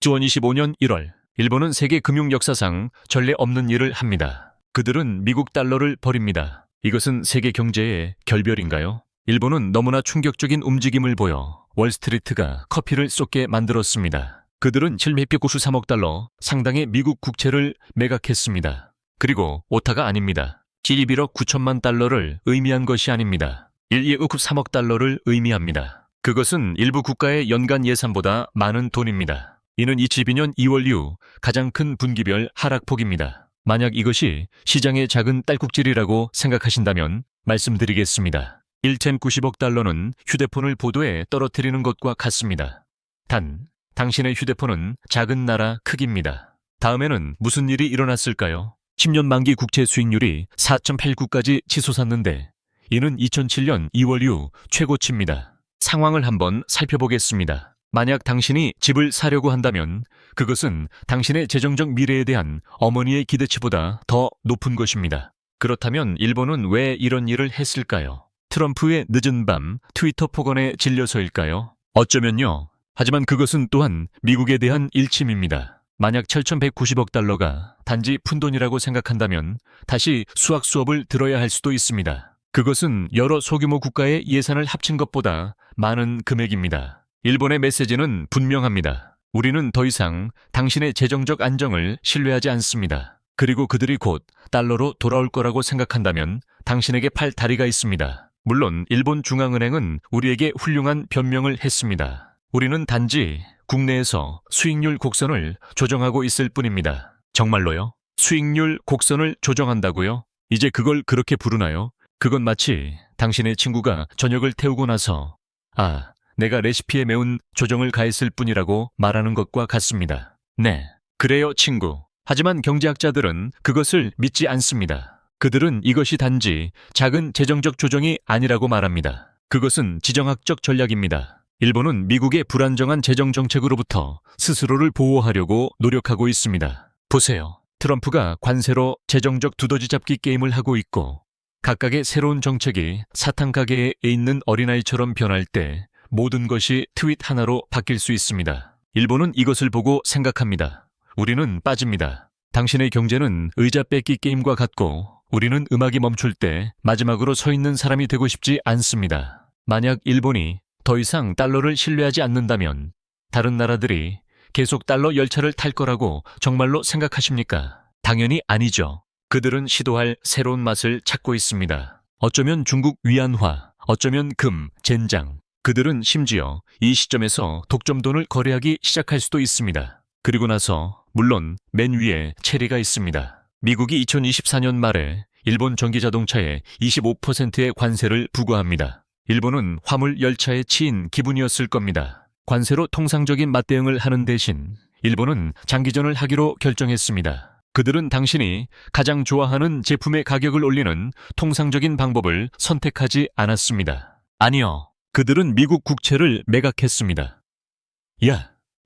2025년 1월, 일본은 세계 금융 역사상 전례 없는 일을 합니다. 그들은 미국 달러를 버립니다. 이것은 세계 경제의 결별인가요? 일본은 너무나 충격적인 움직임을 보여 월스트리트가 커피를 쏟게 만들었습니다. 그들은 793억 달러 상당의 미국 국채를 매각했습니다. 그리고 오타가 아닙니다. 11억 9천만 달러를 의미한 것이 아닙니다. 12억 3억 달러를 의미합니다. 그것은 일부 국가의 연간 예산보다 많은 돈입니다. 이는 2022년 2월 이후 가장 큰 분기별 하락폭입니다. 만약 이것이 시장의 작은 딸꾹질이라고 생각하신다면 말씀드리겠습니다. 1,090억 달러는 휴대폰을 보도에 떨어뜨리는 것과 같습니다. 단, 당신의 휴대폰은 작은 나라 크기입니다. 다음에는 무슨 일이 일어났을까요? 10년 만기 국채 수익률이 4.89까지 치솟았는데 이는 2007년 2월 이후 최고치입니다. 상황을 한번 살펴보겠습니다. 만약 당신이 집을 사려고 한다면 그것은 당신의 재정적 미래에 대한 어머니의 기대치보다 더 높은 것입니다. 그렇다면 일본은 왜 이런 일을 했을까요? 트럼프의 늦은 밤 트위터 폭언에 질려서일까요? 어쩌면요. 하지만 그것은 또한 미국에 대한 일침입니다. 만약 7,190억 달러가 단지 푼돈이라고 생각한다면 다시 수학 수업을 들어야 할 수도 있습니다. 그것은 여러 소규모 국가의 예산을 합친 것보다 많은 금액입니다. 일본의 메시지는 분명합니다. 우리는 더 이상 당신의 재정적 안정을 신뢰하지 않습니다. 그리고 그들이 곧 달러로 돌아올 거라고 생각한다면 당신에게 팔 다리가 있습니다. 물론 일본 중앙은행은 우리에게 훌륭한 변명을 했습니다. 우리는 단지 국내에서 수익률 곡선을 조정하고 있을 뿐입니다. 정말로요? 수익률 곡선을 조정한다고요? 이제 그걸 그렇게 부르나요? 그건 마치 당신의 친구가 저녁을 태우고 나서 내가 레시피에 매운 조정을 가했을 뿐이라고 말하는 것과 같습니다. 네, 그래요, 친구. 하지만 경제학자들은 그것을 믿지 않습니다. 그들은 이것이 단지 작은 재정적 조정이 아니라고 말합니다. 그것은 지정학적 전략입니다. 일본은 미국의 불안정한 재정 정책으로부터 스스로를 보호하려고 노력하고 있습니다. 보세요. 트럼프가 관세로 재정적 두더지 잡기 게임을 하고 있고 각각의 새로운 정책이 사탕 가게에 있는 어린아이처럼 변할 때 모든 것이 트윗 하나로 바뀔 수 있습니다. 일본은 이것을 보고 생각합니다. 우리는 빠집니다. 당신의 경제는 의자 뺏기 게임과 같고 우리는 음악이 멈출 때 마지막으로 서 있는 사람이 되고 싶지 않습니다. 만약 일본이 더 이상 달러를 신뢰하지 않는다면 다른 나라들이 계속 달러 열차를 탈 거라고 정말로 생각하십니까? 당연히 아니죠. 그들은 시도할 새로운 맛을 찾고 있습니다. 어쩌면 중국 위안화, 어쩌면 금, 젠장. 그들은 심지어 이 시점에서 독점돈을 거래하기 시작할 수도 있습니다. 그리고 나서 물론 맨 위에 체리가 있습니다. 미국이 2024년 말에 일본 전기자동차에 25%의 관세를 부과합니다. 일본은 화물 열차에 치인 기분이었을 겁니다. 관세로 통상적인 맞대응을 하는 대신 일본은 장기전을 하기로 결정했습니다. 그들은 당신이 가장 좋아하는 제품의 가격을 올리는 통상적인 방법을 선택하지 않았습니다. 아니요. 그들은 미국 국채를 매각했습니다.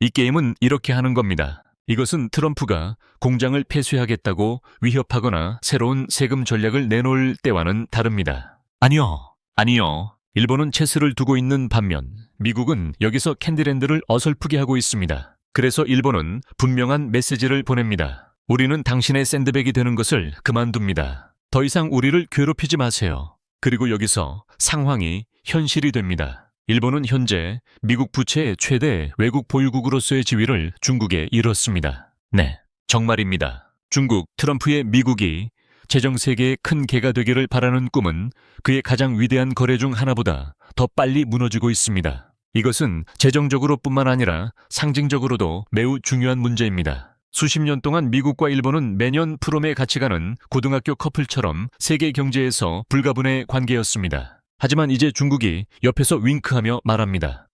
이 게임은 이렇게 하는 겁니다. 이것은 트럼프가 공장을 폐쇄하겠다고 위협하거나 새로운 세금 전략을 내놓을 때와는 다릅니다. 아니요. 일본은 체스를 두고 있는 반면 미국은 여기서 캔디랜드를 어설프게 하고 있습니다. 그래서 일본은 분명한 메시지를 보냅니다. 우리는 당신의 샌드백이 되는 것을 그만둡니다. 더 이상 우리를 괴롭히지 마세요. 그리고 여기서 상황이 현실이 됩니다. 일본은 현재 미국 부채의 최대 외국 보유국으로서의 지위를 중국에 잃었습니다. 네, 정말입니다. 중국, 트럼프의 미국이 재정 세계의 큰 개가 되기를 바라는 꿈은 그의 가장 위대한 거래 중 하나보다 더 빨리 무너지고 있습니다. 이것은 재정적으로 뿐만 아니라 상징적으로도 매우 중요한 문제입니다. 수십 년 동안 미국과 일본은 매년 프롬에 같이 가는 고등학교 커플처럼 세계 경제에서 불가분의 관계였습니다. 하지만 이제 중국이 옆에서 윙크하며 말합니다.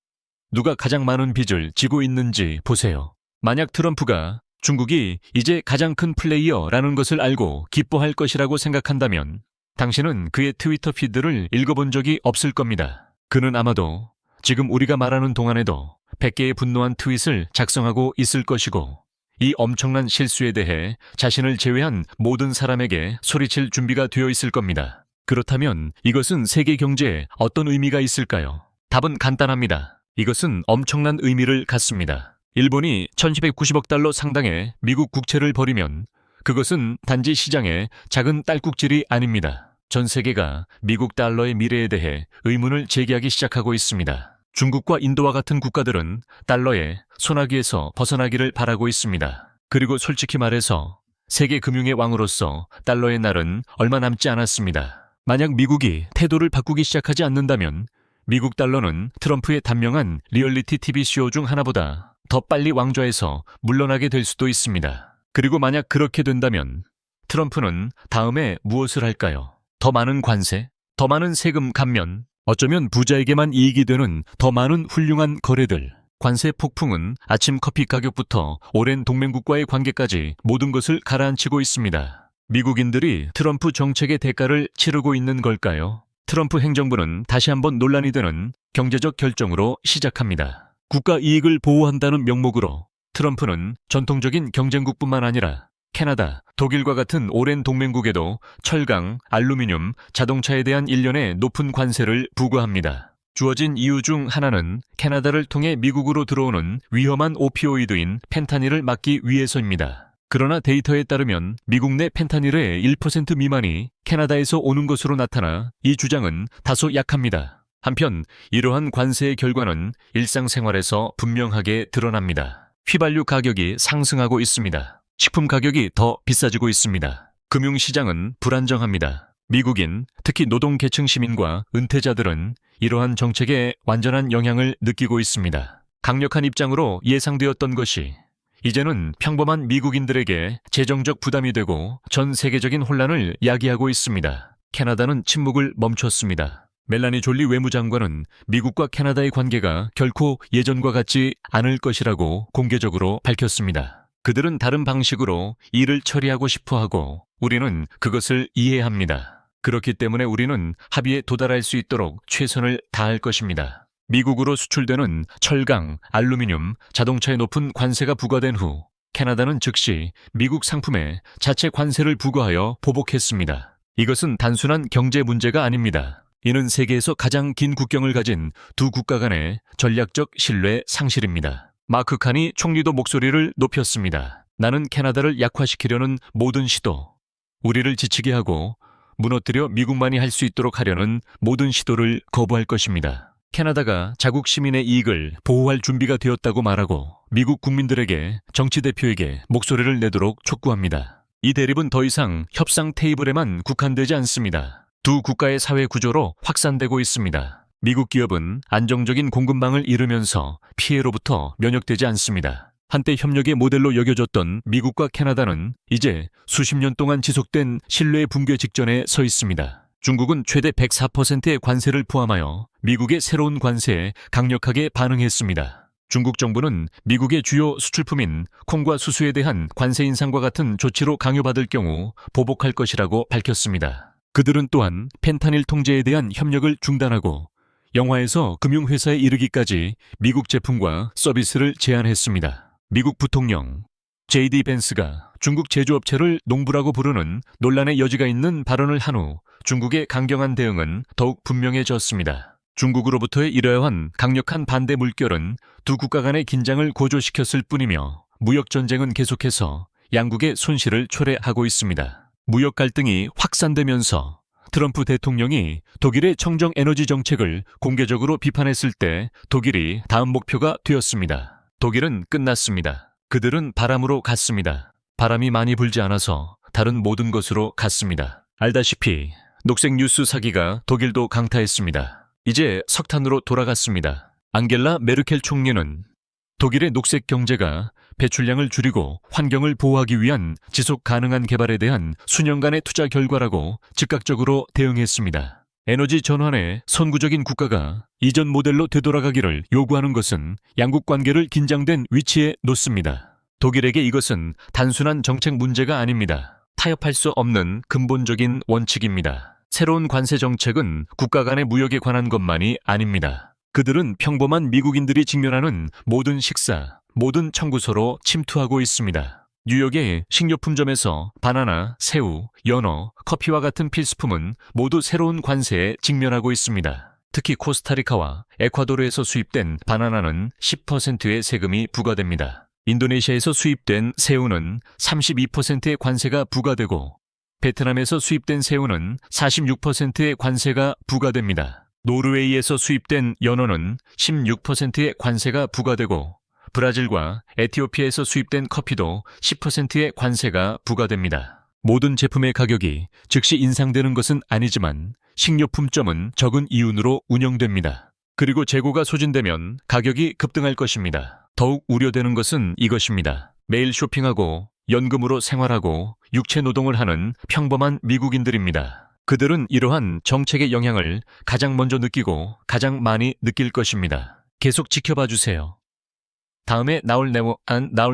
누가 가장 많은 빚을 지고 있는지 보세요. 만약 트럼프가 중국이 이제 가장 큰 플레이어라는 것을 알고 기뻐할 것이라고 생각한다면 당신은 그의 트위터 피드를 읽어본 적이 없을 겁니다. 그는 아마도 지금 우리가 말하는 동안에도 100개의 분노한 트윗을 작성하고 있을 것이고 이 엄청난 실수에 대해 자신을 제외한 모든 사람에게 소리칠 준비가 되어 있을 겁니다. 그렇다면 이것은 세계 경제에 어떤 의미가 있을까요? 답은 간단합니다. 이것은 엄청난 의미를 갖습니다. 일본이 1290억 달러 상당의 미국 국채를 버리면 그것은 단지 시장의 작은 딸꾹질이 아닙니다. 전 세계가 미국 달러의 미래에 대해 의문을 제기하기 시작하고 있습니다. 중국과 인도와 같은 국가들은 달러의 소나기에서 벗어나기를 바라고 있습니다. 그리고 솔직히 말해서 세계 금융의 왕으로서 달러의 날은 얼마 남지 않았습니다. 만약 미국이 태도를 바꾸기 시작하지 않는다면 미국 달러는 트럼프의 단명한 리얼리티 TV쇼 중 하나보다 더 빨리 왕좌에서 물러나게 될 수도 있습니다. 그리고 만약 그렇게 된다면 트럼프는 다음에 무엇을 할까요? 더 많은 관세? 더 많은 세금 감면? 어쩌면 부자에게만 이익이 되는 더 많은 훌륭한 거래들. 관세 폭풍은 아침 커피 가격부터 오랜 동맹국과의 관계까지 모든 것을 가라앉히고 있습니다. 미국인들이 트럼프 정책의 대가를 치르고 있는 걸까요? 트럼프 행정부는 다시 한번 논란이 되는 경제적 결정으로 시작합니다. 국가 이익을 보호한다는 명목으로 트럼프는 전통적인 경쟁국뿐만 아니라 캐나다, 독일과 같은 오랜 동맹국에도 철강, 알루미늄, 자동차에 대한 일련의 높은 관세를 부과합니다. 주어진 이유 중 하나는 캐나다를 통해 미국으로 들어오는 위험한 오피오이드인 펜타닐을 막기 위해서입니다. 그러나 데이터에 따르면 미국 내 펜타닐의 1% 미만이 캐나다에서 오는 것으로 나타나 이 주장은 다소 약합니다. 한편 이러한 관세의 결과는 일상생활에서 분명하게 드러납니다. 휘발유 가격이 상승하고 있습니다. 식품 가격이 더 비싸지고 있습니다. 금융시장은 불안정합니다. 미국인, 특히 노동계층 시민과 은퇴자들은 이러한 정책에 완전한 영향을 느끼고 있습니다. 강력한 입장으로 예상되었던 것이 이제는 평범한 미국인들에게 재정적 부담이 되고 전 세계적인 혼란을 야기하고 있습니다. 캐나다는 침묵을 멈췄습니다. 멜라니 졸리 외무장관은 미국과 캐나다의 관계가 결코 예전과 같지 않을 것이라고 공개적으로 밝혔습니다. 그들은 다른 방식으로 일을 처리하고 싶어하고 우리는 그것을 이해합니다. 그렇기 때문에 우리는 합의에 도달할 수 있도록 최선을 다할 것입니다. 미국으로 수출되는 철강, 알루미늄, 자동차에 높은 관세가 부과된 후 캐나다는 즉시 미국 상품에 자체 관세를 부과하여 보복했습니다. 이것은 단순한 경제 문제가 아닙니다. 이는 세계에서 가장 긴 국경을 가진 두 국가 간의 전략적 신뢰 상실입니다. 마크 칸이 총리도 목소리를 높였습니다. 나는 캐나다를 약화시키려는 모든 시도, 우리를 지치게 하고 무너뜨려 미국만이 할 수 있도록 하려는 모든 시도를 거부할 것입니다. 캐나다가 자국 시민의 이익을 보호할 준비가 되었다고 말하고 미국 국민들에게 정치 대표에게 목소리를 내도록 촉구합니다. 이 대립은 더 이상 협상 테이블에만 국한되지 않습니다. 두 국가의 사회 구조로 확산되고 있습니다. 미국 기업은 안정적인 공급망을 잃으면서 피해로부터 면역되지 않습니다. 한때 협력의 모델로 여겨졌던 미국과 캐나다는 이제 수십 년 동안 지속된 신뢰 붕괴 직전에 서 있습니다. 중국은 최대 104%의 관세를 포함하여 미국의 새로운 관세에 강력하게 반응했습니다. 중국 정부는 미국의 주요 수출품인 콩과 수수에 대한 관세 인상과 같은 조치로 강요받을 경우 보복할 것이라고 밝혔습니다. 그들은 또한 펜타닐 통제에 대한 협력을 중단하고 영화에서 금융회사에 이르기까지 미국 제품과 서비스를 제한했습니다. 미국 부통령 JD 벤스가 중국 제조업체를 농부라고 부르는 논란의 여지가 있는 발언을 한 후 중국의 강경한 대응은 더욱 분명해졌습니다. 중국으로부터의 이러한 강력한 반대 물결은 두 국가 간의 긴장을 고조시켰을 뿐이며 무역전쟁은 계속해서 양국의 손실을 초래하고 있습니다. 무역 갈등이 확산되면서 트럼프 대통령이 독일의 청정 에너지 정책을 공개적으로 비판했을 때 독일이 다음 목표가 되었습니다. 독일은 끝났습니다. 그들은 바람으로 갔습니다. 바람이 많이 불지 않아서 다른 모든 것으로 갔습니다. 알다시피 녹색 뉴스 사기가 독일도 강타했습니다. 이제 석탄으로 돌아갔습니다. 앙겔라 메르켈 총리는 독일의 녹색 경제가 배출량을 줄이고 환경을 보호하기 위한 지속 가능한 개발에 대한 수년간의 투자 결과라고 즉각적으로 대응했습니다. 에너지 전환의 선구적인 국가가 이전 모델로 되돌아가기를 요구하는 것은 양국 관계를 긴장된 위치에 놓습니다. 독일에게 이것은 단순한 정책 문제가 아닙니다. 타협할 수 없는 근본적인 원칙입니다. 새로운 관세 정책은 국가 간의 무역에 관한 것만이 아닙니다. 그들은 평범한 미국인들이 직면하는 모든 식사, 모든 청구서로 침투하고 있습니다. 뉴욕의 식료품점에서 바나나, 새우, 연어, 커피와 같은 필수품은 모두 새로운 관세에 직면하고 있습니다. 특히 코스타리카와 에콰도르에서 수입된 바나나는 10%의 세금이 부과됩니다. 인도네시아에서 수입된 새우는 32%의 관세가 부과되고 베트남에서 수입된 새우는 46%의 관세가 부과됩니다. 노르웨이에서 수입된 연어는 16%의 관세가 부과되고 브라질과 에티오피아에서 수입된 커피도 10%의 관세가 부과됩니다. 모든 제품의 가격이 즉시 인상되는 것은 아니지만 식료품점은 적은 이윤으로 운영됩니다. 그리고 재고가 소진되면 가격이 급등할 것입니다. 더욱 우려되는 것은 이것입니다. 매일 쇼핑하고 연금으로 생활하고 육체 노동을 하는 평범한 미국인들입니다. 그들은 이러한 정책의 영향을 가장 먼저 느끼고 가장 많이 느낄 것입니다. 계속 지켜봐 주세요. 다음에 나올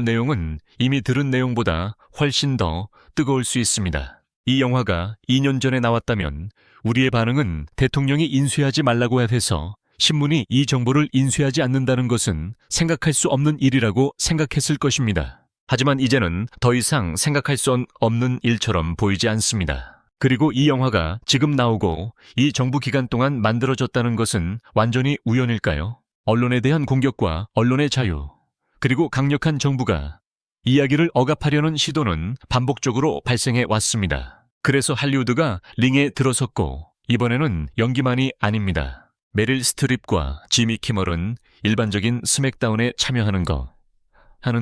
내용은 이미 들은 내용보다 훨씬 더 뜨거울 수 있습니다. 이 영화가 2년 전에 나왔다면 우리의 반응은 대통령이 인수하지 말라고 해서 신문이 이 정보를 인수하지 않는다는 것은 생각할 수 없는 일이라고 생각했을 것입니다. 하지만 이제는 더 이상 생각할 수 없는 일처럼 보이지 않습니다. 그리고 이 영화가 지금 나오고 이 정부 기간 동안 만들어졌다는 것은 완전히 우연일까요? 언론에 대한 공격과 언론의 자유, 그리고 강력한 정부가 이야기를 억압하려는 시도는 반복적으로 발생해 왔습니다. 그래서 할리우드가 링에 들어섰고 이번에는 연기만이 아닙니다. 메릴 스트립과 지미 키멀은 일반적인 스맥다운에 참여하는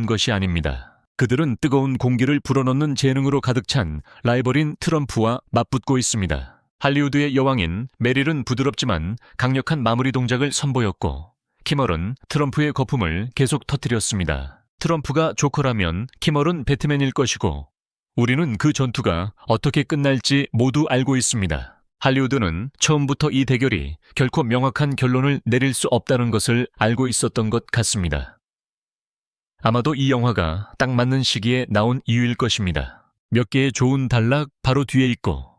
것이 아닙니다. 그들은 뜨거운 공기를 불어넣는 재능으로 가득 찬 라이벌인 트럼프와 맞붙고 있습니다. 할리우드의 여왕인 메릴은 부드럽지만 강력한 마무리 동작을 선보였고 키멀은 트럼프의 거품을 계속 터뜨렸습니다. 트럼프가 조커라면 키멀은 배트맨일 것이고 우리는 그 전투가 어떻게 끝날지 모두 알고 있습니다. 할리우드는 처음부터 이 대결이 결코 명확한 결론을 내릴 수 없다는 것을 알고 있었던 것 같습니다. 아마도 이 영화가 딱 맞는 시기에 나온 이유일 것입니다. 몇 개의 좋은 단락 바로 뒤에 있고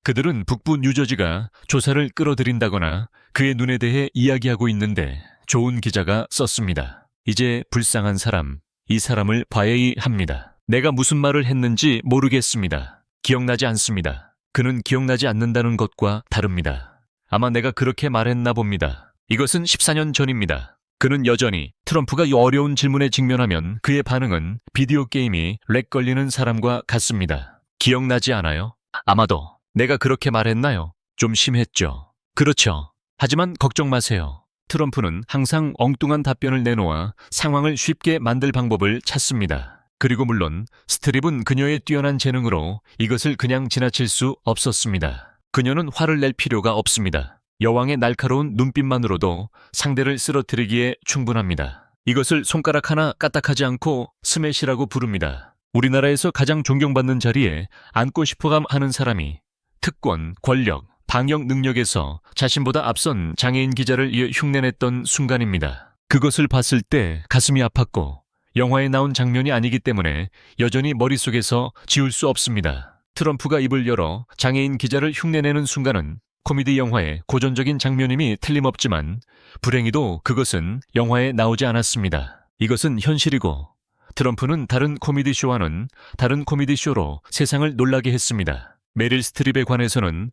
그들은 북부 뉴저지가 조사를 끌어들인다거나 그의 눈에 대해 이야기하고 있는데 좋은 기자가 썼습니다. 이제 불쌍한 사람, 이 사람을 봐야 합니다. 내가 무슨 말을 했는지 모르겠습니다. 기억나지 않습니다. 그는 기억나지 않는다는 것과 다릅니다. 아마 내가 그렇게 말했나 봅니다. 이것은 14년 전입니다. 그는 여전히 트럼프가 어려운 질문에 직면하면 그의 반응은 비디오 게임이 렉 걸리는 사람과 같습니다. 기억나지 않아요? 아마도 내가 그렇게 말했나요? 좀 심했죠. 그렇죠. 하지만 걱정 마세요. 트럼프는 항상 엉뚱한 답변을 내놓아 상황을 쉽게 만들 방법을 찾습니다. 그리고 물론 스트립은 그녀의 뛰어난 재능으로 이것을 그냥 지나칠 수 없었습니다. 그녀는 화를 낼 필요가 없습니다. 여왕의 날카로운 눈빛만으로도 상대를 쓰러뜨리기에 충분합니다. 이것을 손가락 하나 까딱하지 않고 스매시라고 부릅니다. 우리나라에서 가장 존경받는 자리에 앉고 싶어 하는 사람이 특권, 권력, 방역 능력에서 자신보다 앞선 장애인 기자를 흉내냈던 순간입니다. 그것을 봤을 때 가슴이 아팠고 영화에 나온 장면이 아니기 때문에 여전히 머릿속에서 지울 수 없습니다. 트럼프가 입을 열어 장애인 기자를 흉내내는 순간은 코미디 영화의 고전적인 장면임이 틀림없지만 불행히도 그것은 영화에 나오지 않았습니다. 이것은 현실이고 트럼프는 다른 코미디쇼와는 다른 코미디쇼로 세상을 놀라게 했습니다. 메릴 스트립에 관해서는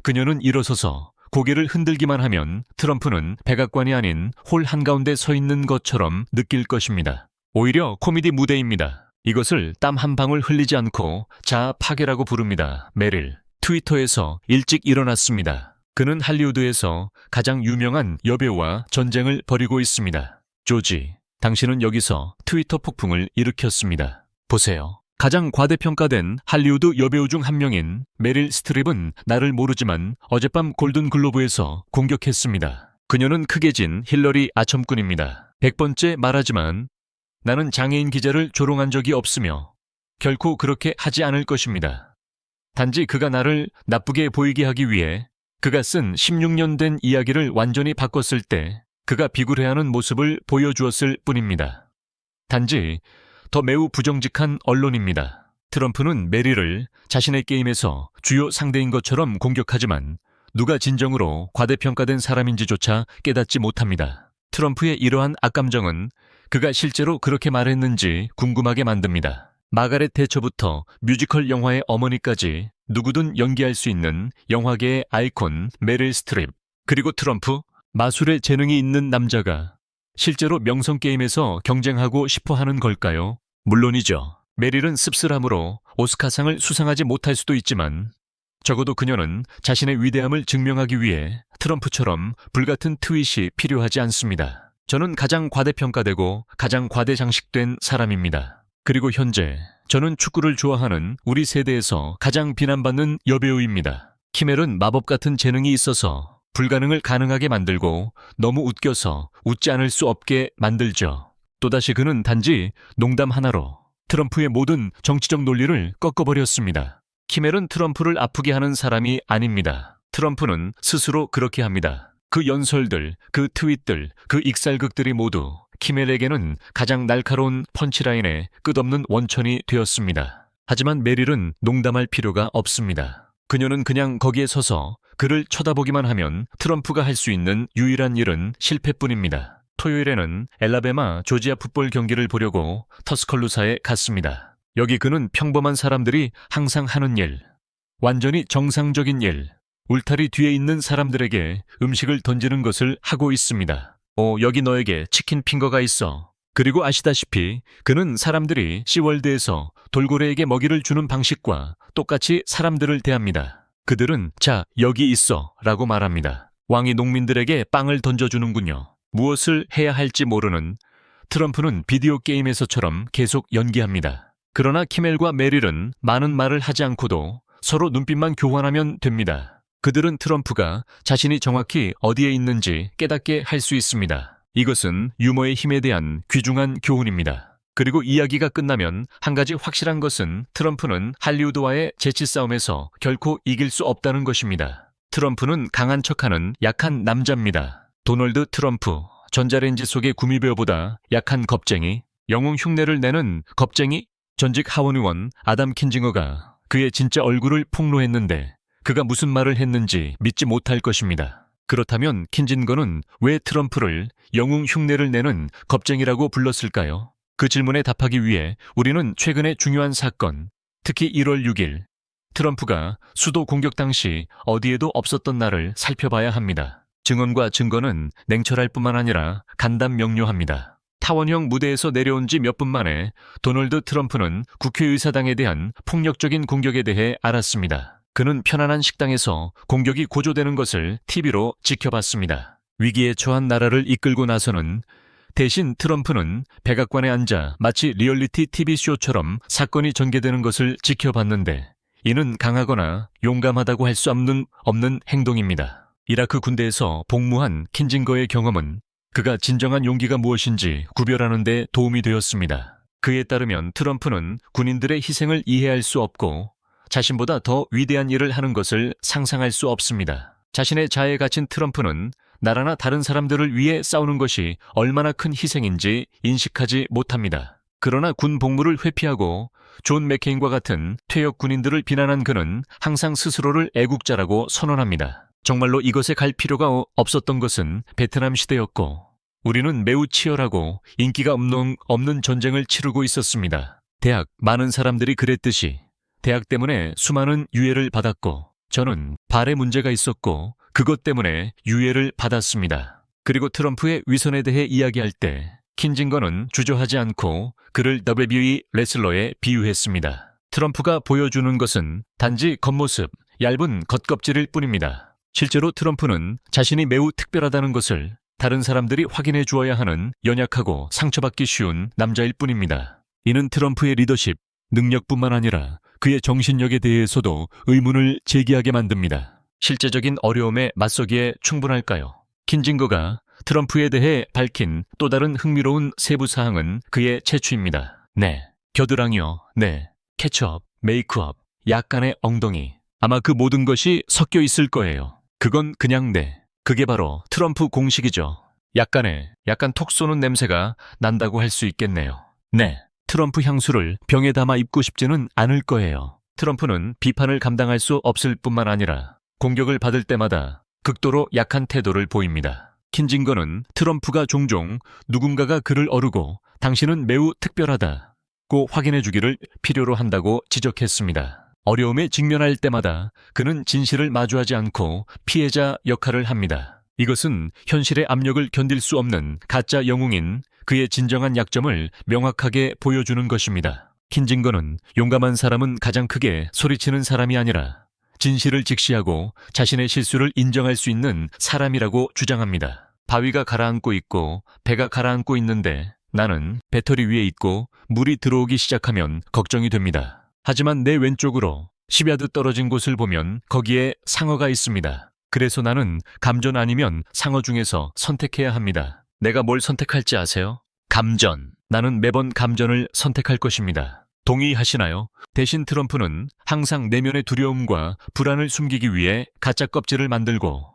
그녀는 일어서서 고개를 흔들기만 하면 트럼프는 백악관이 아닌 홀 한가운데 서 있는 것처럼 느낄 것입니다. 오히려 코미디 무대입니다. 이것을 땀 한 방울 흘리지 않고 자아 파괴라고 부릅니다. 메릴. 트위터에서 일찍 일어났습니다. 그는 할리우드에서 가장 유명한 여배우와 전쟁을 벌이고 있습니다. 조지, 당신은 여기서 트위터 폭풍을 일으켰습니다. 보세요. 가장 과대평가된 할리우드 여배우 중 한 명인 메릴 스트립은 나를 모르지만 어젯밤 골든글로브에서 공격했습니다. 그녀는 크게 진 힐러리 아첨꾼입니다. 100번째 말하지만 나는 장애인 기자를 조롱한 적이 없으며 결코 그렇게 하지 않을 것입니다. 단지 그가 나를 나쁘게 보이게 하기 위해 그가 쓴 16년 된 이야기를 완전히 바꿨을 때 그가 비굴해하는 모습을 보여주었을 뿐입니다. 단지 더 매우 부정직한 언론입니다. 트럼프는 메릴을 자신의 게임에서 주요 상대인 것처럼 공격하지만 누가 진정으로 과대평가된 사람인지조차 깨닫지 못합니다. 트럼프의 이러한 악감정은 그가 실제로 그렇게 말했는지 궁금하게 만듭니다. 마가렛 대처부터 뮤지컬 영화의 어머니까지 누구든 연기할 수 있는 영화계의 아이콘 메릴 스트립. 그리고 트럼프, 마술에 재능이 있는 남자가 실제로 명성게임에서 경쟁하고 싶어 하는 걸까요? 물론이죠. 메릴은 씁쓸함으로 오스카상을 수상하지 못할 수도 있지만 적어도 그녀는 자신의 위대함을 증명하기 위해 트럼프처럼 불같은 트윗이 필요하지 않습니다. 저는 가장 과대평가되고 가장 과대장식된 사람입니다. 그리고 현재 저는 축구를 좋아하는 우리 세대에서 가장 비난받는 여배우입니다. 키멜은 마법 같은 재능이 있어서 불가능을 가능하게 만들고 너무 웃겨서 웃지 않을 수 없게 만들죠. 또다시 그는 단지 농담 하나로 트럼프의 모든 정치적 논리를 꺾어버렸습니다. 키멜은 트럼프를 아프게 하는 사람이 아닙니다. 트럼프는 스스로 그렇게 합니다. 그 연설들, 그 트윗들, 그 익살극들이 모두 키멜에게는 가장 날카로운 펀치라인의 끝없는 원천이 되었습니다. 하지만 메릴은 농담할 필요가 없습니다. 그녀는 그냥 거기에 서서 그를 쳐다보기만 하면 트럼프가 할 수 있는 유일한 일은 실패뿐입니다. 토요일에는 엘라베마 조지아 풋볼 경기를 보려고 터스컬루사에 갔습니다. 여기 그는 평범한 사람들이 항상 하는 일, 완전히 정상적인 일, 울타리 뒤에 있는 사람들에게 음식을 던지는 것을 하고 있습니다. 여기 너에게 치킨 핑거가 있어. 그리고 아시다시피 그는 사람들이 시월드에서 돌고래에게 먹이를 주는 방식과 똑같이 사람들을 대합니다. 그들은 자, 여기 있어 라고 말합니다. 왕이 농민들에게 빵을 던져주는군요. 무엇을 해야 할지 모르는 트럼프는 비디오 게임에서처럼 계속 연기합니다. 그러나 키멜과 메릴은 많은 말을 하지 않고도 서로 눈빛만 교환하면 됩니다. 그들은 트럼프가 자신이 정확히 어디에 있는지 깨닫게 할 수 있습니다. 이것은 유머의 힘에 대한 귀중한 교훈입니다. 그리고 이야기가 끝나면 한 가지 확실한 것은 트럼프는 할리우드와의 재치 싸움에서 결코 이길 수 없다는 것입니다. 트럼프는 강한 척하는 약한 남자입니다. 도널드 트럼프, 전자레인지 속의 구미배어보다 약한 겁쟁이, 영웅 흉내를 내는 겁쟁이, 전직 하원의원 아담 킨징어가 그의 진짜 얼굴을 폭로했는데 그가 무슨 말을 했는지 믿지 못할 것입니다. 그렇다면 킨징거는 왜 트럼프를 영웅 흉내를 내는 겁쟁이라고 불렀을까요? 그 질문에 답하기 위해 우리는 최근의 중요한 사건, 특히 1월 6일, 트럼프가 수도 공격 당시 어디에도 없었던 날을 살펴봐야 합니다. 증언과 증거는 냉철할 뿐만 아니라 간단 명료합니다. 타원형 무대에서 내려온 지 몇 분 만에 도널드 트럼프는 국회의사당에 대한 폭력적인 공격에 대해 알았습니다. 그는 편안한 식당에서 공격이 고조되는 것을 TV로 지켜봤습니다. 위기에 처한 나라를 이끌고 나서는 대신 트럼프는 백악관에 앉아 마치 리얼리티 TV쇼처럼 사건이 전개되는 것을 지켜봤는데 이는 강하거나 용감하다고 할 수 없는 행동입니다. 이라크 군대에서 복무한 킨징거의 경험은 그가 진정한 용기가 무엇인지 구별하는 데 도움이 되었습니다. 그에 따르면 트럼프는 군인들의 희생을 이해할 수 없고 자신보다 더 위대한 일을 하는 것을 상상할 수 없습니다. 자신의 자아에 갇힌 트럼프는 나라나 다른 사람들을 위해 싸우는 것이 얼마나 큰 희생인지 인식하지 못합니다. 그러나 군 복무를 회피하고 존 맥케인과 같은 퇴역 군인들을 비난한 그는 항상 스스로를 애국자라고 선언합니다. 정말로 이것에 갈 필요가 없었던 것은 베트남 시대였고 우리는 매우 치열하고 인기가 없는 전쟁을 치르고 있었습니다. 많은 사람들이 그랬듯이 대학 때문에 수많은 유해를 받았고 저는 발에 문제가 있었고 그것 때문에 유해를 받았습니다. 그리고 트럼프의 위선에 대해 이야기할 때 킨징거는 주저하지 않고 그를 WWE 레슬러에 비유했습니다. 트럼프가 보여주는 것은 단지 겉모습, 얇은 겉껍질일 뿐입니다. 실제로 트럼프는 자신이 매우 특별하다는 것을 다른 사람들이 확인해 주어야 하는 연약하고 상처받기 쉬운 남자일 뿐입니다. 이는 트럼프의 리더십, 능력뿐만 아니라 그의 정신력에 대해서도 의문을 제기하게 만듭니다. 실제적인 어려움에 맞서기에 충분할까요? 킨징거가 트럼프에 대해 밝힌 또 다른 흥미로운 세부 사항은 그의 체취입니다. 네, 겨드랑이요. 네, 케첩, 메이크업, 약간의 엉덩이. 아마 그 모든 것이 섞여 있을 거예요. 그건 그냥 그게 바로 트럼프 공식이죠. 약간 톡 쏘는 냄새가 난다고 할 수 있겠네요. 네, 트럼프 향수를 병에 담아 입고 싶지는 않을 거예요. 트럼프는 비판을 감당할 수 없을 뿐만 아니라 공격을 받을 때마다 극도로 약한 태도를 보입니다. 킨징거는 트럼프가 종종 누군가가 그를 어르고 당신은 매우 특별하다고 확인해 주기를 필요로 한다고 지적했습니다. 어려움에 직면할 때마다 그는 진실을 마주하지 않고 피해자 역할을 합니다. 이것은 현실의 압력을 견딜 수 없는 가짜 영웅인 그의 진정한 약점을 명확하게 보여주는 것입니다. 킨징거는 용감한 사람은 가장 크게 소리치는 사람이 아니라 진실을 직시하고 자신의 실수를 인정할 수 있는 사람이라고 주장합니다. 바위가 가라앉고 있고 배가 가라앉고 있는데 나는 배터리 위에 있고 물이 들어오기 시작하면 걱정이 됩니다. 하지만 내 왼쪽으로 10야드 떨어진 곳을 보면 거기에 상어가 있습니다. 그래서 나는 감전 아니면 상어 중에서 선택해야 합니다. 내가 뭘 선택할지 아세요? 감전. 나는 매번 감전을 선택할 것입니다. 동의하시나요? 대신 트럼프는 항상 내면의 두려움과 불안을 숨기기 위해 가짜 껍질을 만들고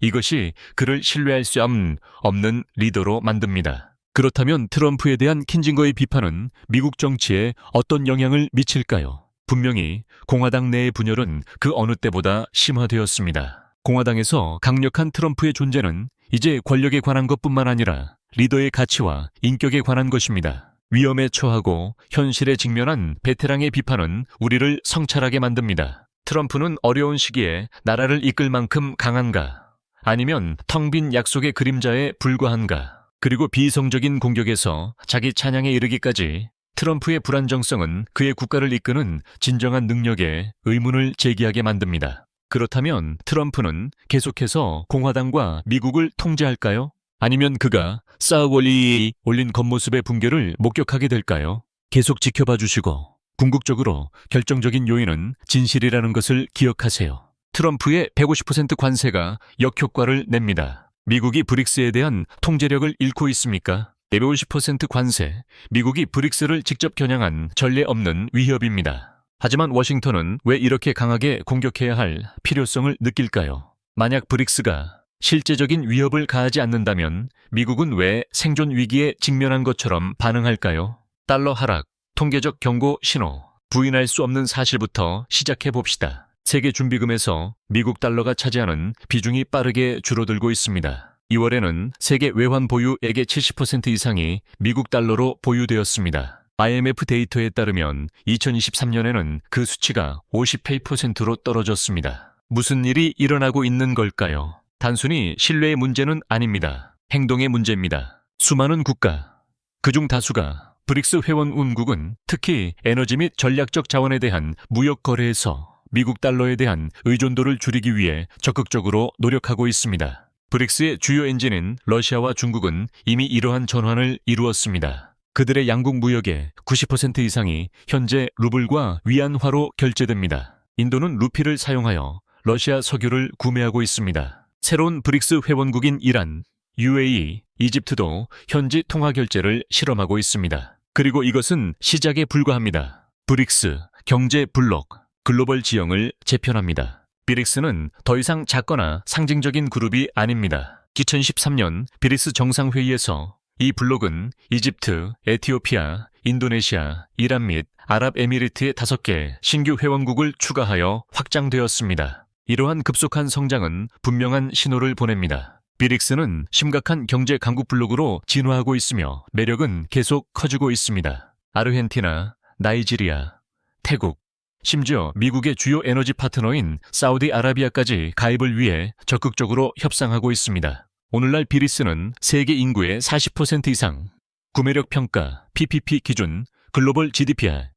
이것이 그를 신뢰할 수 없는 리더로 만듭니다. 그렇다면 트럼프에 대한 킨징거의 비판은 미국 정치에 어떤 영향을 미칠까요? 분명히 공화당 내의 분열은 그 어느 때보다 심화되었습니다. 공화당에서 강력한 트럼프의 존재는 이제 권력에 관한 것뿐만 아니라 리더의 가치와 인격에 관한 것입니다. 위험에 처하고 현실에 직면한 베테랑의 비판은 우리를 성찰하게 만듭니다. 트럼프는 어려운 시기에 나라를 이끌 만큼 강한가? 아니면 텅 빈 약속의 그림자에 불과한가? 그리고 비이성적인 공격에서 자기 찬양에 이르기까지 트럼프의 불안정성은 그의 국가를 이끄는 진정한 능력에 의문을 제기하게 만듭니다. 그렇다면 트럼프는 계속해서 공화당과 미국을 통제할까요? 아니면 그가 쌓아 올린 겉모습의 붕괴를 목격하게 될까요? 계속 지켜봐 주시고 궁극적으로 결정적인 요인은 진실이라는 것을 기억하세요. 트럼프의 150% 관세가 역효과를 냅니다. 미국이 브릭스에 대한 통제력을 잃고 있습니까? 150% 관세, 미국이 브릭스를 직접 겨냥한 전례 없는 위협입니다. 하지만 워싱턴은 왜 이렇게 강하게 공격해야 할 필요성을 느낄까요? 만약 브릭스가 실제적인 위협을 가하지 않는다면 미국은 왜 생존 위기에 직면한 것처럼 반응할까요? 달러 하락, 통계적 경고 신호, 부인할 수 없는 사실부터 시작해 봅시다. 세계 준비금에서 미국 달러가 차지하는 비중이 빠르게 줄어들고 있습니다. 2월에는 세계 외환 보유액의 70% 이상이 미국 달러로 보유되었습니다. IMF 데이터에 따르면 2023년에는 그 수치가 58%로 떨어졌습니다. 무슨 일이 일어나고 있는 걸까요? 단순히 신뢰의 문제는 아닙니다. 행동의 문제입니다. 수많은 국가, 그중 다수가 브릭스 회원국은 특히 에너지 및 전략적 자원에 대한 무역 거래에서 미국 달러에 대한 의존도를 줄이기 위해 적극적으로 노력하고 있습니다. 브릭스의 주요 엔진인 러시아와 중국은 이미 이러한 전환을 이루었습니다. 그들의 양국 무역의 90% 이상이 현재 루블과 위안화로 결제됩니다. 인도는 루피를 사용하여 러시아 석유를 구매하고 있습니다. 새로운 브릭스 회원국인 이란, UAE, 이집트도 현지 통화 결제를 실험하고 있습니다. 그리고 이것은 시작에 불과합니다. 브릭스, 경제 블록, 글로벌 지형을 재편합니다. 브릭스는 더 이상 작거나 상징적인 그룹이 아닙니다. 2013년 브릭스 정상회의에서 이 블록은 이집트, 에티오피아, 인도네시아, 이란 및 아랍에미리트의 5개 신규 회원국을 추가하여 확장되었습니다. 이러한 급속한 성장은 분명한 신호를 보냅니다. 브릭스는 심각한 경제 강국 블록으로 진화하고 있으며 매력은 계속 커지고 있습니다. 아르헨티나, 나이지리아, 태국, 심지어 미국의 주요 에너지 파트너인 사우디아라비아까지 가입을 위해 적극적으로 협상하고 있습니다. 오늘날 브릭스는 세계 인구의 40% 이상, 구매력 평가, PPP 기준, 글로벌 GDP의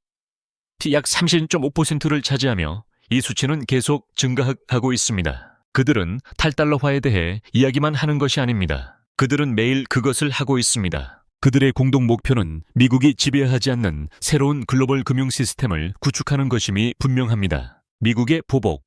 약 30.5%를 차지하며 이 수치는 계속 증가하고 있습니다. 그들은 탈달러화에 대해 이야기만 하는 것이 아닙니다. 그들은 매일 그것을 하고 있습니다. 그들의 공동 목표는 미국이 지배하지 않는 새로운 글로벌 금융 시스템을 구축하는 것임이 분명합니다. 미국의 보복,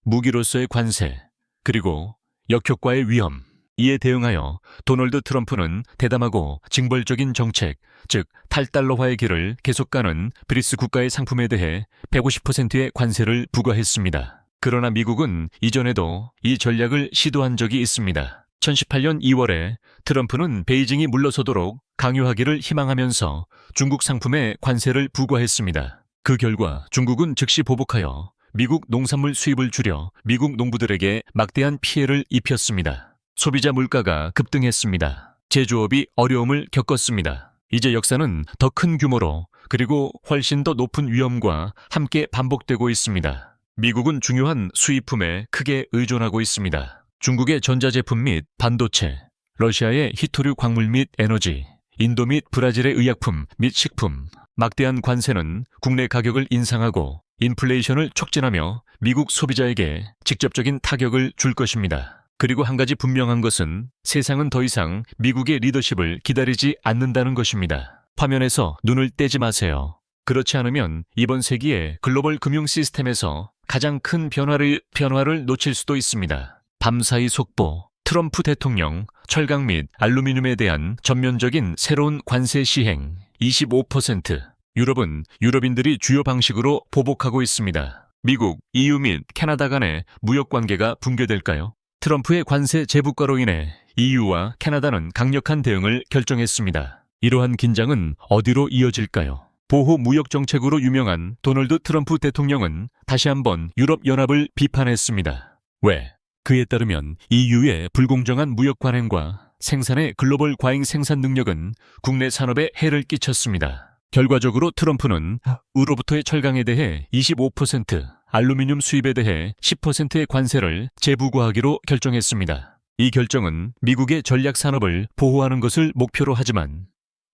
무기로서의 관세, 그리고 역효과의 위험. 이에 대응하여 도널드 트럼프는 대담하고 징벌적인 정책, 즉 탈달러화의 길을 계속 가는 브릭스 국가의 상품에 대해 150%의 관세를 부과했습니다. 그러나 미국은 이전에도 이 전략을 시도한 적이 있습니다. 2018년 2월에 트럼프는 베이징이 물러서도록 강요하기를 희망하면서 중국 상품에 관세를 부과했습니다. 그 결과 중국은 즉시 보복하여 미국 농산물 수입을 줄여 미국 농부들에게 막대한 피해를 입혔습니다. 소비자 물가가 급등했습니다. 제조업이 어려움을 겪었습니다. 이제 역사는 더 큰 규모로 그리고 훨씬 더 높은 위험과 함께 반복되고 있습니다. 미국은 중요한 수입품에 크게 의존하고 있습니다. 중국의 전자제품 및 반도체, 러시아의 히토류 광물 및 에너지, 인도 및 브라질의 의약품 및 식품, 막대한 관세는 국내 가격을 인상하고 인플레이션을 촉진하며 미국 소비자에게 직접적인 타격을 줄 것입니다. 그리고 한 가지 분명한 것은 세상은 더 이상 미국의 리더십을 기다리지 않는다는 것입니다. 화면에서 눈을 떼지 마세요. 그렇지 않으면 이번 세기의 글로벌 금융 시스템에서 가장 큰 변화를 놓칠 수도 있습니다. 밤사이 속보, 트럼프 대통령 철강 및 알루미늄에 대한 전면적인 새로운 관세 시행 25%. 유럽은 유럽인들이 주요 방식으로 보복하고 있습니다. 미국, EU 및 캐나다 간의 무역 관계가 붕괴될까요? 트럼프의 관세 재부과로 인해 EU와 캐나다는 강력한 대응을 결정했습니다. 이러한 긴장은 어디로 이어질까요? 보호 무역 정책으로 유명한 도널드 트럼프 대통령은 다시 한번 유럽연합을 비판했습니다. 왜? 그에 따르면 EU의 불공정한 무역 관행과 생산의 글로벌 과잉 생산 능력은 국내 산업에 해를 끼쳤습니다. 결과적으로 트럼프는 우로부터의 철강에 대해 25%, 알루미늄 수입에 대해 10%의 관세를 재부과하기로 결정했습니다. 이 결정은 미국의 전략 산업을 보호하는 것을 목표로 하지만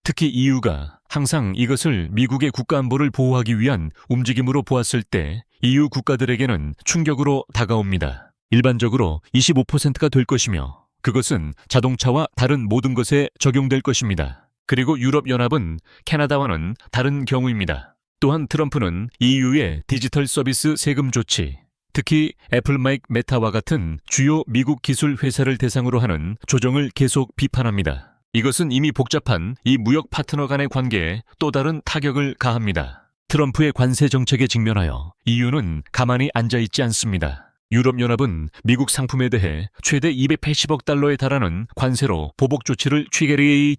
특히 EU가 항상 이것을 미국의 국가안보를 보호하기 위한 움직임으로 보았을 때 EU 국가들에게는 충격으로 다가옵니다. 일반적으로 25%가 될 것이며 그것은 자동차와 다른 모든 것에 적용될 것입니다. 그리고 유럽연합은 캐나다와는 다른 경우입니다. 또한 트럼프는 EU의 디지털 서비스 세금 조치, 특히 애플 메타와 같은 주요 미국 기술 회사를 대상으로 하는 조정을 계속 비판합니다. 이것은 이미 복잡한 이 무역 파트너 간의 관계에 또 다른 타격을 가합니다. 트럼프의 관세 정책에 직면하여 EU는 가만히 앉아있지 않습니다. 유럽연합은 미국 상품에 대해 최대 280억 달러에 달하는 관세로 보복 조치를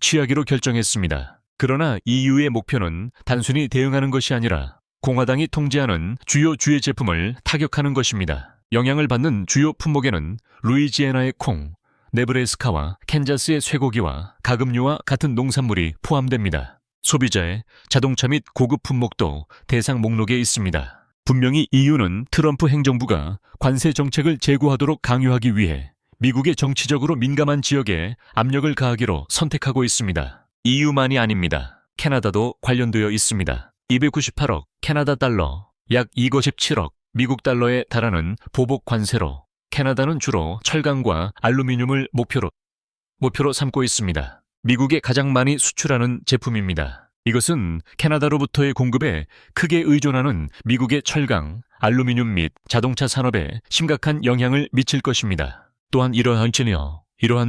취하기로 결정했습니다. 그러나 EU의 목표는 단순히 대응하는 것이 아니라 공화당이 통제하는 주요 주의 제품을 타격하는 것입니다. 영향을 받는 주요 품목에는 루이지애나의 콩, 네브래스카와 캔자스의 쇠고기와 가금류와 같은 농산물이 포함됩니다. 소비자의 자동차 및 고급 품목도 대상 목록에 있습니다. 분명히 EU는 트럼프 행정부가 관세 정책을 제고하도록 강요하기 위해 미국의 정치적으로 민감한 지역에 압력을 가하기로 선택하고 있습니다. EU만이 아닙니다. 캐나다도 관련되어 있습니다. 298억 캐나다 달러, 약 257억 미국 달러에 달하는 보복 관세로 캐나다는 주로 철강과 알루미늄을 목표로 삼고 있습니다. 미국에 가장 많이 수출하는 제품입니다. 이것은 캐나다로부터의 공급에 크게 의존하는 미국의 철강, 알루미늄 및 자동차 산업에 심각한 영향을 미칠 것입니다. 또한 이러한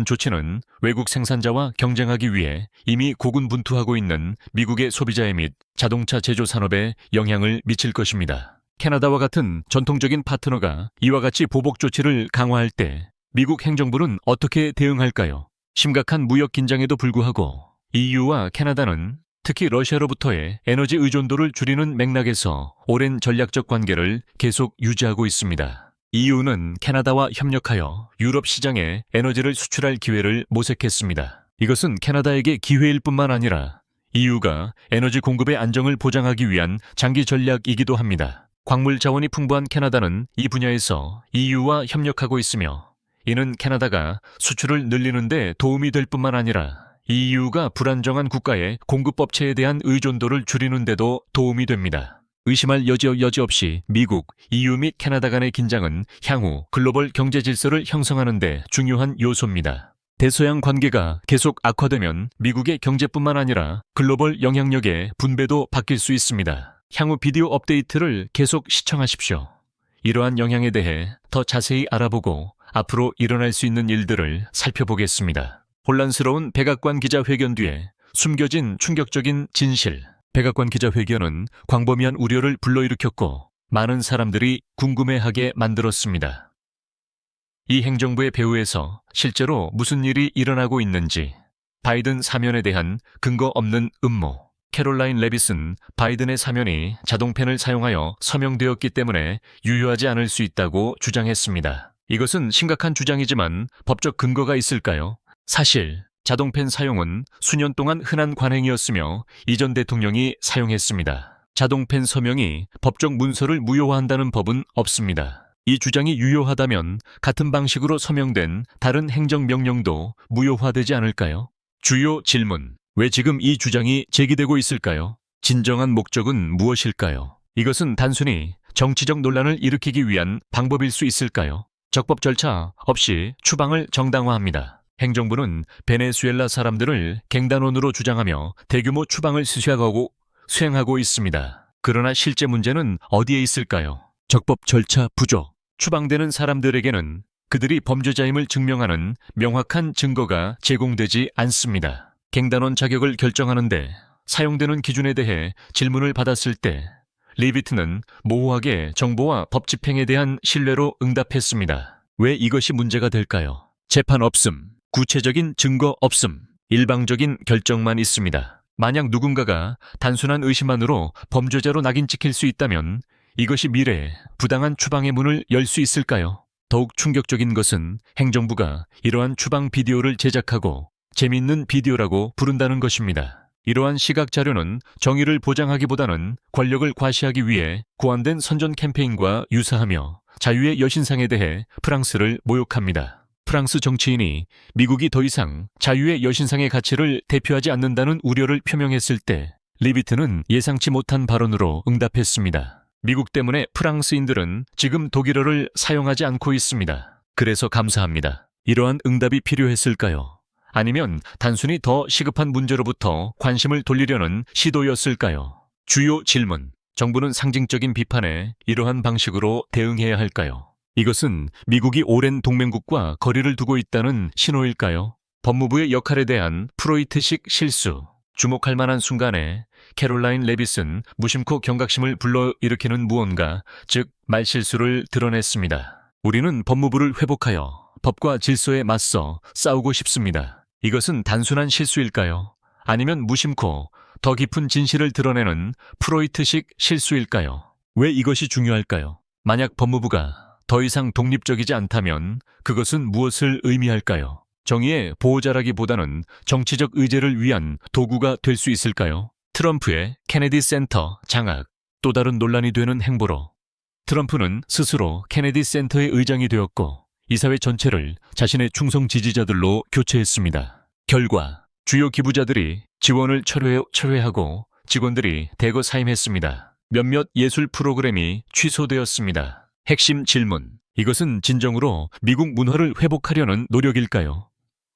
조치는 외국 생산자와 경쟁하기 위해 이미 고군분투하고 있는 미국의 소비자의 및 자동차 제조 산업에 영향을 미칠 것입니다. 캐나다와 같은 전통적인 파트너가 이와 같이 보복 조치를 강화할 때 미국 행정부는 어떻게 대응할까요? 심각한 무역 긴장에도 불구하고 EU와 캐나다는 특히 러시아로부터의 에너지 의존도를 줄이는 맥락에서 오랜 전략적 관계를 계속 유지하고 있습니다. EU는 캐나다와 협력하여 유럽 시장에 에너지를 수출할 기회를 모색했습니다. 이것은 캐나다에게 기회일 뿐만 아니라 EU가 에너지 공급의 안정을 보장하기 위한 장기 전략이기도 합니다. 광물 자원이 풍부한 캐나다는 이 분야에서 EU와 협력하고 있으며 이는 캐나다가 수출을 늘리는 데 도움이 될 뿐만 아니라 EU가 불안정한 국가의 공급업체에 대한 의존도를 줄이는 데도 도움이 됩니다. 의심할 여지 없이 미국, EU 및 캐나다 간의 긴장은 향후 글로벌 경제 질서를 형성하는 데 중요한 요소입니다. 대서양 관계가 계속 악화되면 미국의 경제뿐만 아니라 글로벌 영향력의 분배도 바뀔 수 있습니다. 향후 비디오 업데이트를 계속 시청하십시오. 이러한 영향에 대해 더 자세히 알아보고 앞으로 일어날 수 있는 일들을 살펴보겠습니다. 혼란스러운 백악관 기자회견 뒤에 숨겨진 충격적인 진실. 백악관 기자회견은 광범위한 우려를 불러일으켰고 많은 사람들이 궁금해하게 만들었습니다. 이 행정부의 배후에서 실제로 무슨 일이 일어나고 있는지, 바이든 사면에 대한 근거 없는 음모. 캐롤라인 레빗은 바이든의 사면이 자동펜을 사용하여 서명되었기 때문에 유효하지 않을 수 있다고 주장했습니다. 이것은 심각한 주장이지만 법적 근거가 있을까요? 사실 자동펜 사용은 수년 동안 흔한 관행이었으며 이전 대통령이 사용했습니다. 자동펜 서명이 법적 문서를 무효화한다는 법은 없습니다. 이 주장이 유효하다면 같은 방식으로 서명된 다른 행정명령도 무효화되지 않을까요? 주요 질문. 왜 지금 이 주장이 제기되고 있을까요? 진정한 목적은 무엇일까요? 이것은 단순히 정치적 논란을 일으키기 위한 방법일 수 있을까요? 적법 절차 없이 추방을 정당화합니다. 행정부는 베네수엘라 사람들을 갱단원으로 주장하며 대규모 추방을 수행하고 있습니다. 그러나 실제 문제는 어디에 있을까요? 적법 절차 부족. 추방되는 사람들에게는 그들이 범죄자임을 증명하는 명확한 증거가 제공되지 않습니다. 갱단원 자격을 결정하는데 사용되는 기준에 대해 질문을 받았을 때 리비트는 모호하게 정보와 법 집행에 대한 신뢰로 응답했습니다. 왜 이것이 문제가 될까요? 재판 없음, 구체적인 증거 없음, 일방적인 결정만 있습니다. 만약 누군가가 단순한 의심만으로 범죄자로 낙인 찍힐 수 있다면 이것이 미래에 부당한 추방의 문을 열 수 있을까요? 더욱 충격적인 것은 행정부가 이러한 추방 비디오를 제작하고 재미있는 비디오라고 부른다는 것입니다. 이러한 시각 자료는 정의를 보장하기보다는 권력을 과시하기 위해 고안된 선전 캠페인과 유사하며 자유의 여신상에 대해 프랑스를 모욕합니다. 프랑스 정치인이 미국이 더 이상 자유의 여신상의 가치를 대표하지 않는다는 우려를 표명했을 때 리비트는 예상치 못한 발언으로 응답했습니다. 미국 때문에 프랑스인들은 지금 독일어를 사용하지 않고 있습니다. 그래서 감사합니다. 이러한 응답이 필요했을까요? 아니면 단순히 더 시급한 문제로부터 관심을 돌리려는 시도였을까요? 주요 질문. 정부는 상징적인 비판에 이러한 방식으로 대응해야 할까요? 이것은 미국이 오랜 동맹국과 거리를 두고 있다는 신호일까요? 법무부의 역할에 대한 프로이트식 실수. 주목할 만한 순간에 캐롤라인 레빗은 무심코 경각심을 불러일으키는 무언가, 즉 말실수를 드러냈습니다. 우리는 법무부를 회복하여 법과 질서에 맞서 싸우고 싶습니다. 이것은 단순한 실수일까요? 아니면 무심코 더 깊은 진실을 드러내는 프로이트식 실수일까요? 왜 이것이 중요할까요? 만약 법무부가 더 이상 독립적이지 않다면 그것은 무엇을 의미할까요? 정의의 보호자라기보다는 정치적 의제를 위한 도구가 될 수 있을까요? 트럼프의 케네디 센터 장악, 또 다른 논란이 되는 행보로 트럼프는 스스로 케네디 센터의 의장이 되었고 이사회 전체를 자신의 충성 지지자들로 교체했습니다. 결과, 주요 기부자들이 지원을 철회하고 직원들이 대거 사임했습니다. 몇몇 예술 프로그램이 취소되었습니다. 핵심 질문. 이것은 진정으로 미국 문화를 회복하려는 노력일까요?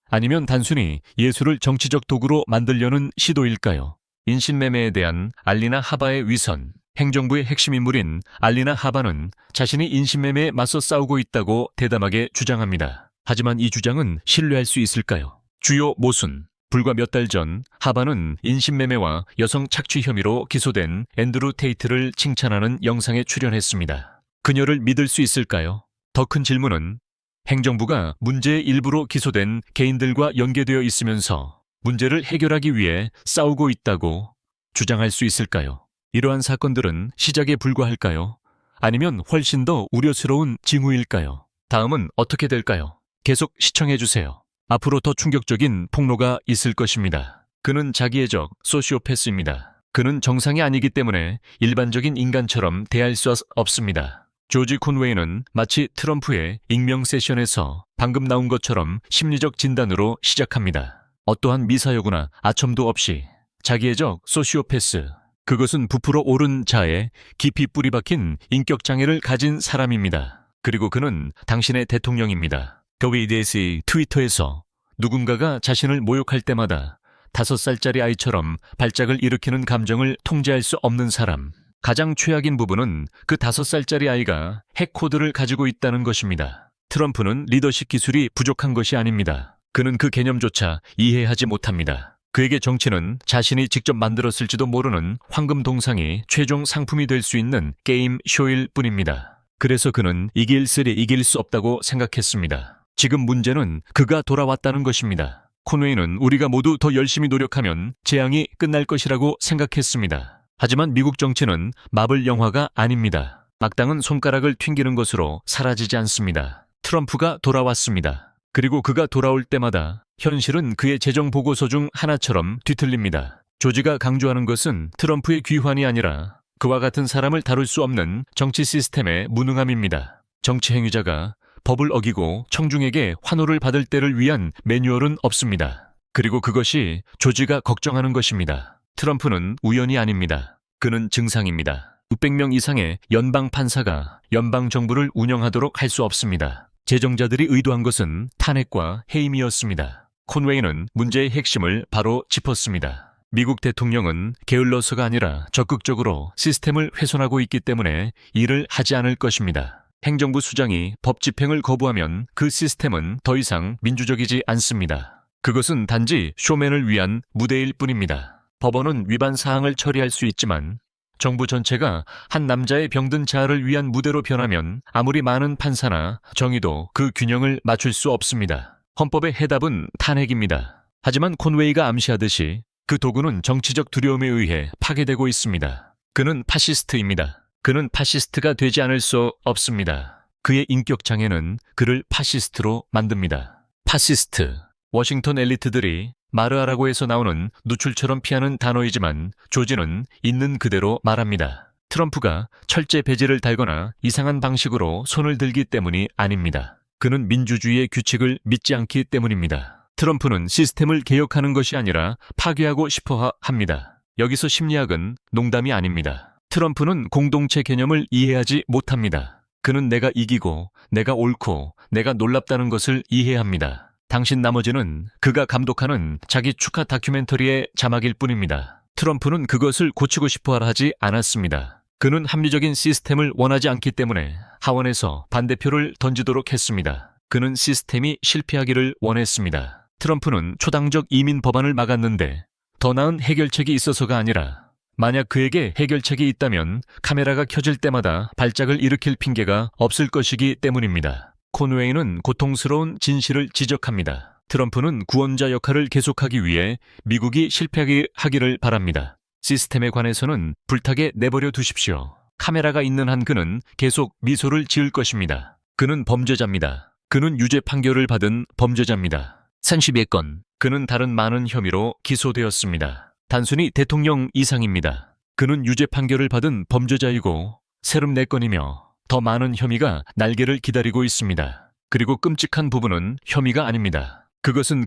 아니면 단순히 예술을 정치적 도구로 만들려는 시도일까요? 인신매매에 대한 알리나 하바의 위선. 행정부의 핵심 인물인 알리나 하바는 자신이 인신매매에 맞서 싸우고 있다고 대담하게 주장합니다. 하지만 이 주장은 신뢰할 수 있을까요? 주요 모순. 불과 몇 달 전 하바는 인신매매와 여성 착취 혐의로 기소된 앤드루 테이트를 칭찬하는 영상에 출연했습니다. 그녀를 믿을 수 있을까요? 더 큰 질문은 행정부가 문제의 일부로 기소된 개인들과 연계되어 있으면서 문제를 해결하기 위해 싸우고 있다고 주장할 수 있을까요? 이러한 사건들은 시작에 불과할까요? 아니면 훨씬 더 우려스러운 징후일까요? 다음은 어떻게 될까요? 계속 시청해주세요. 앞으로 더 충격적인 폭로가 있을 것입니다. 그는 자기애적 소시오패스입니다. 그는 정상이 아니기 때문에 일반적인 인간처럼 대할 수 없습니다. 조지 콘웨이는 마치 트럼프의 익명 세션에서 방금 나온 것처럼 심리적 진단으로 시작합니다. 어떠한 미사여구나 아첨도 없이 자기애적 소시오패스. 그것은 부풀어 오른 자에 깊이 뿌리 박힌 인격장애를 가진 사람입니다. 그리고 그는 당신의 대통령입니다. 그에 대해서 트위터에서 누군가가 자신을 모욕할 때마다 5살짜리 아이처럼 발작을 일으키는 감정을 통제할 수 없는 사람. 가장 최악인 부분은 그 5살짜리 아이가 핵코드를 가지고 있다는 것입니다. 트럼프는 리더십 기술이 부족한 것이 아닙니다. 그는 그 개념조차 이해하지 못합니다. 그에게 정치는 자신이 직접 만들었을지도 모르는 황금 동상이 최종 상품이 될 수 있는 게임 쇼일 뿐입니다. 그래서 그는 이길 수 없다고 생각했습니다. 지금 문제는 그가 돌아왔다는 것입니다. 콘웨이는 우리가 모두 더 열심히 노력하면 재앙이 끝날 것이라고 생각했습니다. 하지만 미국 정치는 마블 영화가 아닙니다. 악당은 손가락을 튕기는 것으로 사라지지 않습니다. 트럼프가 돌아왔습니다. 그리고 그가 돌아올 때마다 현실은 그의 재정 보고서 중 하나처럼 뒤틀립니다. 조지가 강조하는 것은 트럼프의 귀환이 아니라 그와 같은 사람을 다룰 수 없는 정치 시스템의 무능함입니다. 정치 행위자가 법을 어기고 청중에게 환호를 받을 때를 위한 매뉴얼은 없습니다. 그리고 그것이 조지가 걱정하는 것입니다. 트럼프는 우연이 아닙니다. 그는 증상입니다. 600명 이상의 연방 판사가 연방 정부를 운영하도록 할 수 없습니다. 제정자들이 의도한 것은 탄핵과 해임이었습니다. 콘웨이는 문제의 핵심을 바로 짚었습니다. 미국 대통령은 게을러서가 아니라 적극적으로 시스템을 훼손하고 있기 때문에 일을 하지 않을 것입니다. 행정부 수장이 법 집행을 거부하면 그 시스템은 더 이상 민주적이지 않습니다. 그것은 단지 쇼맨을 위한 무대일 뿐입니다. 법원은 위반 사항을 처리할 수 있지만 정부 전체가 한 남자의 병든 자아를 위한 무대로 변하면 아무리 많은 판사나 정의도 그 균형을 맞출 수 없습니다. 헌법의 해답은 탄핵입니다. 하지만 콘웨이가 암시하듯이 그 도구는 정치적 두려움에 의해 파괴되고 있습니다. 그는 파시스트입니다. 그는 파시스트가 되지 않을 수 없습니다. 그의 인격 장애는 그를 파시스트로 만듭니다. 파시스트. 워싱턴 엘리트들이 마르아라고에서 나오는 누출처럼 피하는 단어이지만 조지는 있는 그대로 말합니다. 트럼프가 철제 배지를 달거나 이상한 방식으로 손을 들기 때문이 아닙니다. 그는 민주주의의 규칙을 믿지 않기 때문입니다. 트럼프는 시스템을 개혁하는 것이 아니라 파괴하고 싶어 합니다. 여기서 심리학은 농담이 아닙니다. 트럼프는 공동체 개념을 이해하지 못합니다. 그는 내가 이기고, 내가 옳고, 내가 놀랍다는 것을 이해합니다. 당신 나머지는 그가 감독하는 자기 축하 다큐멘터리의 자막일 뿐입니다. 트럼프는 그것을 고치고 싶어 하지 않았습니다. 그는 합리적인 시스템을 원하지 않기 때문에 하원에서 반대표를 던지도록 했습니다. 그는 시스템이 실패하기를 원했습니다. 트럼프는 초당적 이민 법안을 막았는데 더 나은 해결책이 있어서가 아니라 만약 그에게 해결책이 있다면 카메라가 켜질 때마다 발작을 일으킬 핑계가 없을 것이기 때문입니다. 콘웨이는 고통스러운 진실을 지적합니다. 트럼프는 구원자 역할을 계속하기 위해 미국이 실패하기를 바랍니다. 시스템에 관해서는 불타게 내버려 두십시오. 카메라가 있는 한 그는 계속 미소를 지을 것입니다. 그는 범죄자입니다. 그는 유죄 판결을 받은 범죄자입니다. 32건. 그는 다른 많은 혐의로 기소되었습니다. 단순히 대통령 이상입니다. 그는 유죄 판결을 받은 범죄자이고 34건이며 더 많은 혐의가 날개를 기다리고 있습니다. 그리고 끔찍한 부분은 혐의가 아닙니다. 그것은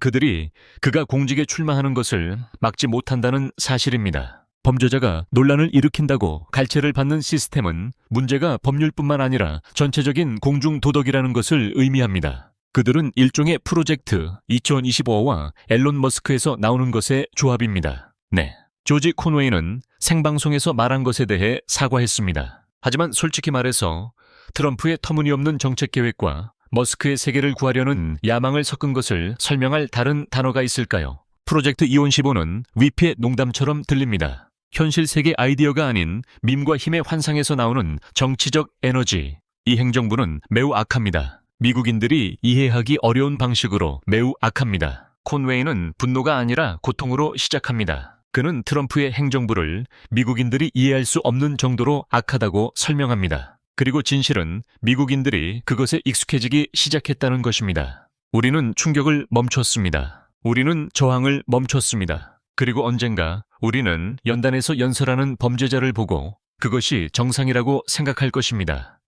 그가 공직에 출마하는 것을 막지 못한다는 사실입니다. 범죄자가 논란을 일으킨다고 갈채를 받는 시스템은 문제가 법률뿐만 아니라 전체적인 공중도덕이라는 것을 의미합니다. 그들은 일종의 프로젝트 2025와 앨런 머스크에서 나오는 것의 조합입니다. 네, 조지 콘웨이는 생방송에서 말한 것에 대해 사과했습니다. 하지만 솔직히 말해서 트럼프의 터무니없는 정책 계획과 머스크의 세계를 구하려는 야망을 섞은 것을 설명할 다른 단어가 있을까요? 프로젝트 2015는 위피의 농담처럼 들립니다. 현실 세계 아이디어가 아닌 밈과 힘의 환상에서 나오는 정치적 에너지. 이 행정부는 매우 악합니다. 미국인들이 이해하기 어려운 방식으로 매우 악합니다. 콘웨이는 분노가 아니라 고통으로 시작합니다. 그는 트럼프의 행정부를 미국인들이 이해할 수 없는 정도로 악하다고 설명합니다. 그리고 진실은 미국인들이 그것에 익숙해지기 시작했다는 것입니다. 우리는 충격을 멈췄습니다. 우리는 저항을 멈췄습니다. 그리고 언젠가 우리는 연단에서 연설하는 범죄자를 보고 그것이 정상이라고 생각할 것입니다.